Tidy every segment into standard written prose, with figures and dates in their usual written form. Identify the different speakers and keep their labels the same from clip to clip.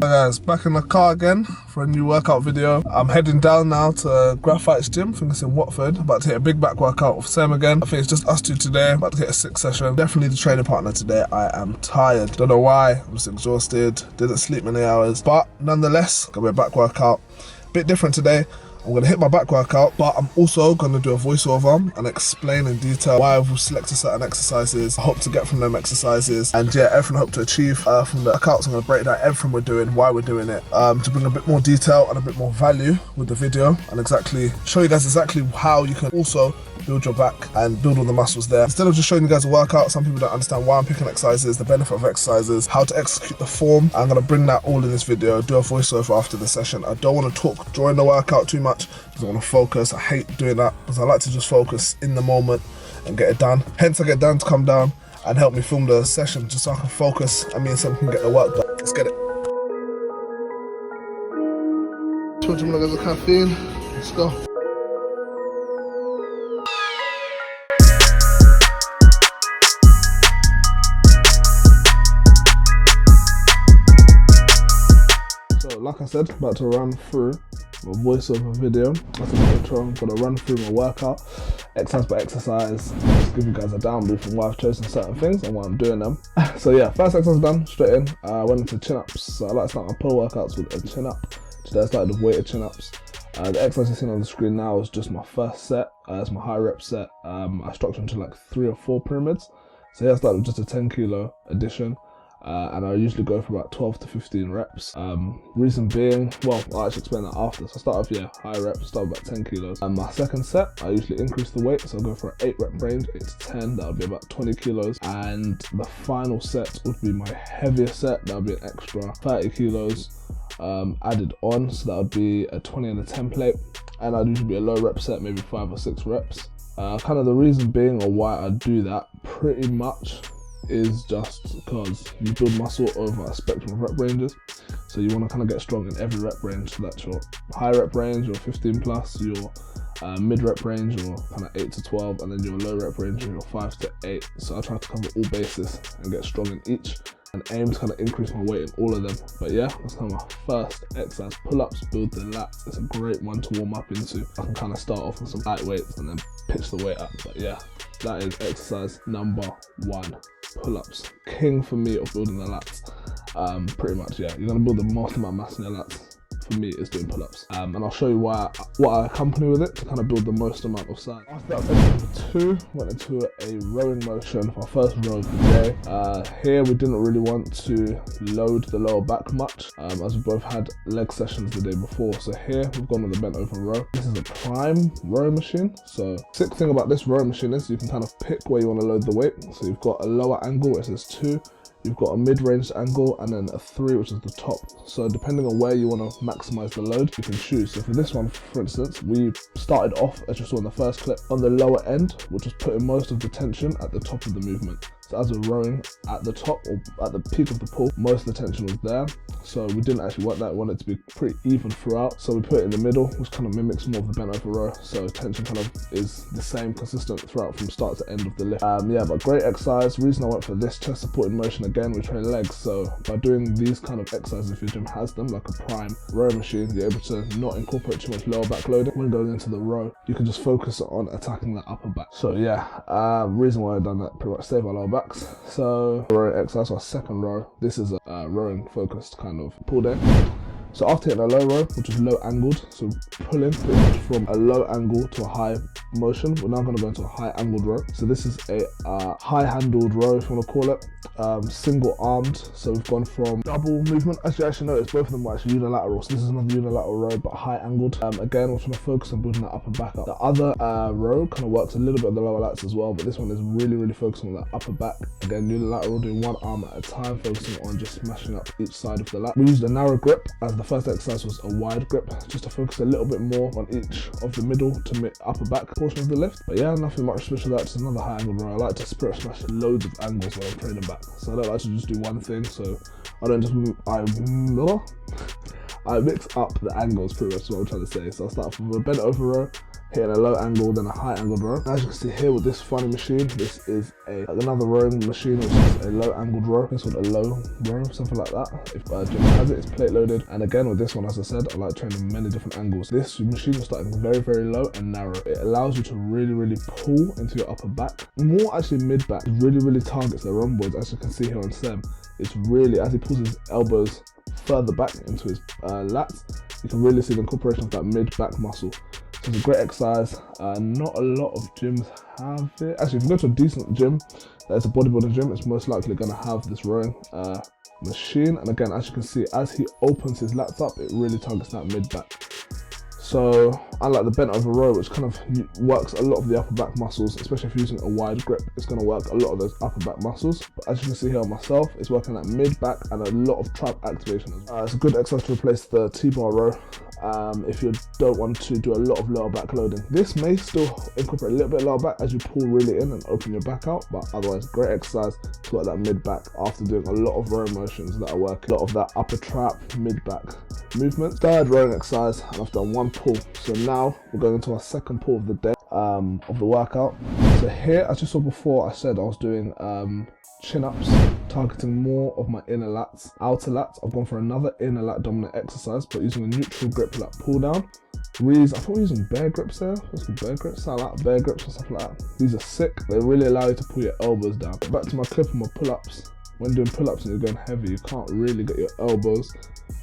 Speaker 1: Hi guys, back in the car again for a new workout video. I'm heading down now to Graphite's gym, I think it's in Watford. About to hit a big back workout with Sam again. I think it's just us two today, about to hit a 6 session. Definitely the training partner today. I am tired, don't know why, I'm just exhausted, didn't sleep many hours. But nonetheless, gonna be a back workout. Bit different today. I'm going to hit my back workout, but I'm also going to do a voiceover and explain in detail why I've selected certain exercises, I hope to get from them exercises, and yeah, everything I hope to achieve from the workouts. I'm going to break down everything we're doing, why we're doing it, to bring a bit more detail and a bit more value with the video, and exactly show you guys exactly how you can also build your back and build all the muscles there. Instead of just showing you guys a workout, some people don't understand why I'm picking exercises, the benefit of exercises, how to execute the form. I'm going to bring that all in this video, do a voiceover after the session. I don't want to talk during the workout too much because I want to focus. I hate doing that because I like to just focus in the moment and get it done. Hence I get Dan to come down and help me film the session just so I can focus and me and Sam can get the work done. Let's get it. 200 milligrams of caffeine, let's go. Like I said, about to run through my voiceover video. That's a picture. I'm going to run through my workout, exercise by exercise, just give you guys a download from why I've chosen certain things and why I'm doing them. So yeah, first exercise done, straight in. I went into chin-ups. So I like to start my pull workouts with a chin-up. Today I started with weighted chin-ups. The exercise you're seeing on the screen now is just my first set. It's my high rep set. I structured into like 3 or 4 pyramids. So here I started with just a 10 kilo addition. And I usually go for about 12 to 15 reps. Reason being, well, I'll actually explain that after. So I start off, yeah, high reps, start with about 10 kilos. And my second set, I usually increase the weight. So I'll go for an 8 rep range, 8 to 10, that would be about 20 kilos. And the final set would be my heaviest set, that would be an extra 30 kilos added on. So that would be a 20 and a 10 plate. And I'd usually be a low rep set, maybe 5 or 6 reps. Kind of the reason being, or why I do that, pretty much is just because you build muscle over a spectrum of rep ranges. So you want to kind of get strong in every rep range. So that's your high rep range, your 15 plus, your mid rep range, your kind of 8 to 12, and then your low rep range, your 5 to 8. So I try to cover all bases and get strong in each, and aim to kind of increase my weight in all of them. But yeah, that's kind of my first exercise. Pull-ups, build the lats. It's a great one to warm up into. I can kind of start off with some light weights and then pitch the weight up. But yeah, that is exercise number 1. Pull-ups, king for me of building the lats. Pretty much, yeah, you're gonna build the most amount of mass in your lats. For me, is doing pull-ups, and I'll show you what I accompany with it to kind of build the most amount of size. After that, exercise number 2, went into a rowing motion for our first row of the day. Here we didn't really want to load the lower back much, as we both had leg sessions the day before. So here we've gone with a bent over row. This is a prime rowing machine. So sick thing about this rowing machine is you can kind of pick where you want to load the weight. So you've got a lower angle where it says 2. You've got a mid-range angle and then a 3, which is the top. So depending on where you want to maximize the load, you can choose. So for this one, for instance, we started off, as you saw in the first clip, on the lower end, which is putting most of the tension at the top of the movement. So as we're rowing at the top or at the peak of the pull, most of the tension was there. So we didn't actually want that, we wanted it to be pretty even throughout. So we put it in the middle, which kind of mimics more of the bent over row. So tension kind of is the same, consistent throughout from start to end of the lift. Yeah, but great exercise. The reason I went for this chest supported motion, again, we train legs. So by doing these kind of exercises, if your gym has them, like a prime row machine, you're able to not incorporate too much lower back loading. When going into the row, you can just focus on attacking that upper back. So yeah, reason why I've done that, pretty much save our lower backs. So rowing exercise, our second row, this is a rowing focused kind of pull day. So after hitting a low row, which is low angled, so pulling pretty much from a low angle to a high motion, we're now going to go into a high angled row. So this is a high handled row, if you want to call it, single armed. So we've gone from double movement. Actually notice both of them were actually unilateral. So this is another unilateral row, but high angled. Again, we're trying to focus on building that upper back up. The other row kind of works a little bit on the lower lats as well, but this one is really focusing on that upper back. Again, unilateral, doing one arm at a time, focusing on just smashing up each side of the lat. We used a narrow grip, as the first exercise was a wide grip, just to focus a little bit more on each of the middle to upper back portion of the lift. But yeah, nothing much special that, just another high angle row. I like to spirit smash loads of angles when I'm training back. So I don't like to just do one thing, so I don't just I mix up the angles, pretty much what I'm trying to say. So I'll start off with a bent over row, hitting a low angle, then a high angled row. As you can see here with this funny machine, this is another rowing machine, which is a low angled row. It's called a low row, something like that. If gym has it, it's plate loaded. And again, with this one, as I said, I like training many different angles. This machine is starting very, very low and narrow. It allows you to really, really pull into your upper back. More actually mid back. It really, really targets the rhomboids. As you can see here on Sam, it's really, as he pulls his elbows further back into his lats, you can really see the incorporation of that mid back muscle. So it's a great exercise. Not a lot of gyms have it. Actually, if you go to a decent gym that is a bodybuilding gym, it's most likely going to have this rowing machine. And again, as you can see, as he opens his lats up, it really targets that mid back. So unlike the bent over row, which kind of works a lot of the upper back muscles, especially if you're using a wide grip, it's going to work a lot of those upper back muscles. But as you can see here on myself, it's working that mid back and a lot of trap activation as well. It's a good exercise to replace the T-bar row if you don't want to do a lot of lower back loading. This may still incorporate a little bit of lower back as you pull really in and open your back out, but otherwise great exercise to work that mid back after doing a lot of row motions that are working a lot of that upper trap mid back movement. Third rowing exercise, and I've done one pull. So now we're going into our second pull of the day, of the workout. So here, as you saw before, I said I was doing chin-ups, targeting more of my inner lats, outer lats. I've gone for another inner lat dominant exercise, but using a neutral grip lat pull down. I thought we were using bear grips there. What's called bear grips? I like bear grips and stuff like that. These are sick. They really allow you to pull your elbows down. Back to my clip of my pull-ups. When doing pull-ups and you're going heavy, you can't really get your elbows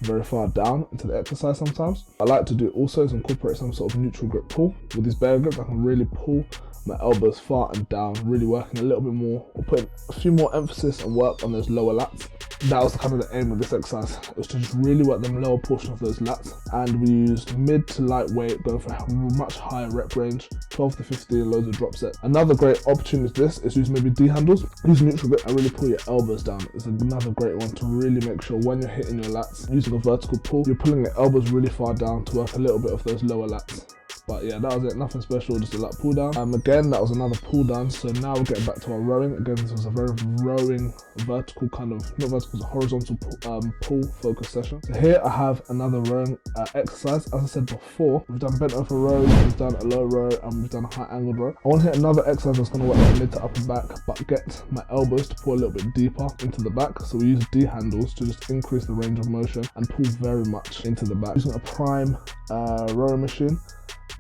Speaker 1: very far down into the exercise sometimes. I like to do also is incorporate some sort of neutral grip pull. With these bear grips, I can really pull my elbows far and down, really working a little bit more, or putting a few more emphasis and work on those lower lats. That was kind of the aim of this exercise. It was to just really work the lower portion of those lats. And we used mid to lightweight, going for a much higher rep range, 12 to 15, loads of drop sets. Another great opportunity to this is use maybe D handles. Use neutral grip and really pull your elbows down. It's another great one to really make sure when you're hitting your lats, using a vertical pull, you're pulling your elbows really far down to work a little bit of those lower lats. But yeah, that was it, nothing special, just a lat pull down. Again, that was another pull down. So now we're getting back to our rowing. Again, this was a very rowing, vertical kind of, not vertical, it's a horizontal pull focus session. So here I have another rowing exercise. As I said before, we've done bent over rows, we've done a low row, and we've done a high angled row. I want to hit another exercise that's going to work that mid to upper back, but get my elbows to pull a little bit deeper into the back. So we use D handles to just increase the range of motion and pull very much into the back. Using a prime rowing machine.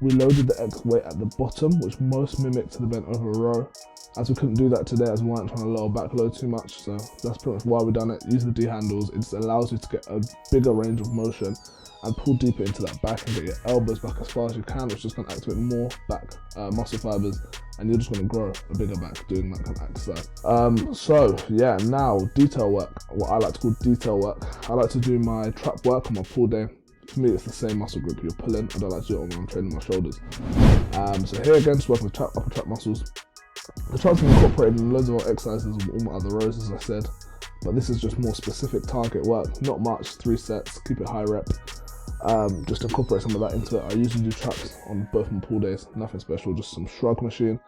Speaker 1: We loaded the X weight at the bottom, which most mimic to the bent over row. As we couldn't do that today, as we weren't trying to lower back load too much, so that's pretty much why we done it. Use the D handles, it just allows you to get a bigger range of motion and pull deeper into that back and get your elbows back as far as you can, which is just going to activate more back muscle fibers, and you're just going to grow a bigger back doing that kind of exercise. So yeah, now detail work, what I like to call detail work. I like to do my trap work on my pull day. For me, it's the same muscle group you're pulling. I don't like to do it when I'm training my shoulders. So here again, just working the upper trap muscles. The traps are incorporated in loads of our exercises with all my other rows, as I said. But this is just more specific target work. Not much, 3 sets, keep it high rep. Just incorporate some of that into it. I usually do traps on both my pull days. Nothing special, just some shrug machine.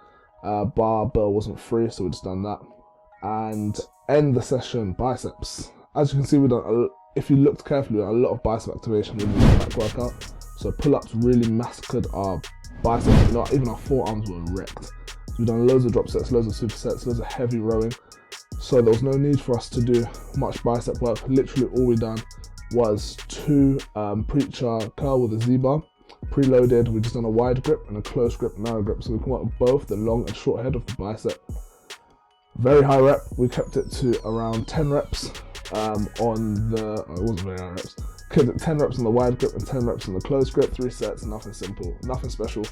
Speaker 1: Barbell wasn't free, so we just done that. And end the session, biceps. As you can see, we've done if you looked carefully, a lot of bicep activation with the back workout. So pull-ups really massacred our biceps. You know, even our forearms were wrecked. So we've done loads of drop sets, loads of supersets, loads of heavy rowing. So there was no need for us to do much bicep work. Literally all we done was 2 preacher curl with a Z-bar. Preloaded, we just done a wide grip and a close grip, narrow grip. So we can work with both the long and short head of the bicep. Very high rep, we kept it to around 10 reps. It wasn't very high reps. Kept it 10 reps on the wide grip and 10 reps on the closed grip, 3 sets, nothing simple, nothing special,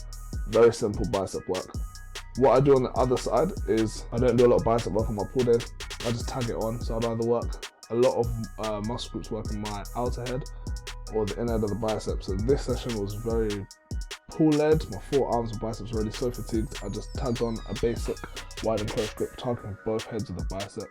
Speaker 1: very simple bicep work. What I do on the other side is I don't do a lot of bicep work on my pull days, I just tag it on. So I'd either work a lot of muscle groups working my outer head or the inner head of the bicep. So this session was very pull led, my forearms and biceps were already so fatigued, I just tagged on a basic wide and close grip, targeting both heads of the bicep.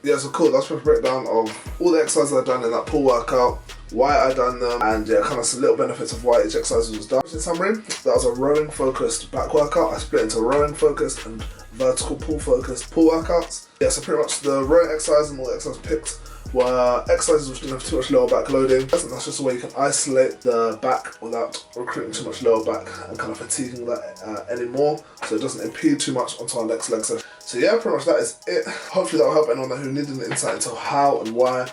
Speaker 1: Yeah, so cool, that's a breakdown of all the exercises I've done in that pull workout, why I done them, and yeah, kind of some little benefits of why each exercise was done. In summary, that was a rowing focused back workout. I split into rowing focused and vertical pull focused pull workouts. Yeah, so pretty much the rowing exercise and all the exercises picked were exercises which didn't have too much lower back loading. And that's just a way you can isolate the back without recruiting too much lower back and kind of fatiguing that anymore, so it doesn't impede too much onto our next leg session. So yeah, pretty much that is it. Hopefully that will help anyone who needed an insight into how and why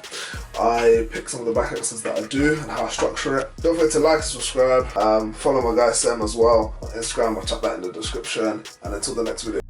Speaker 1: I pick some of the back exercises that I do and how I structure it. Don't forget to like, subscribe, follow my guy Sam as well on Instagram. I'll chuck that in the description, and until the next video.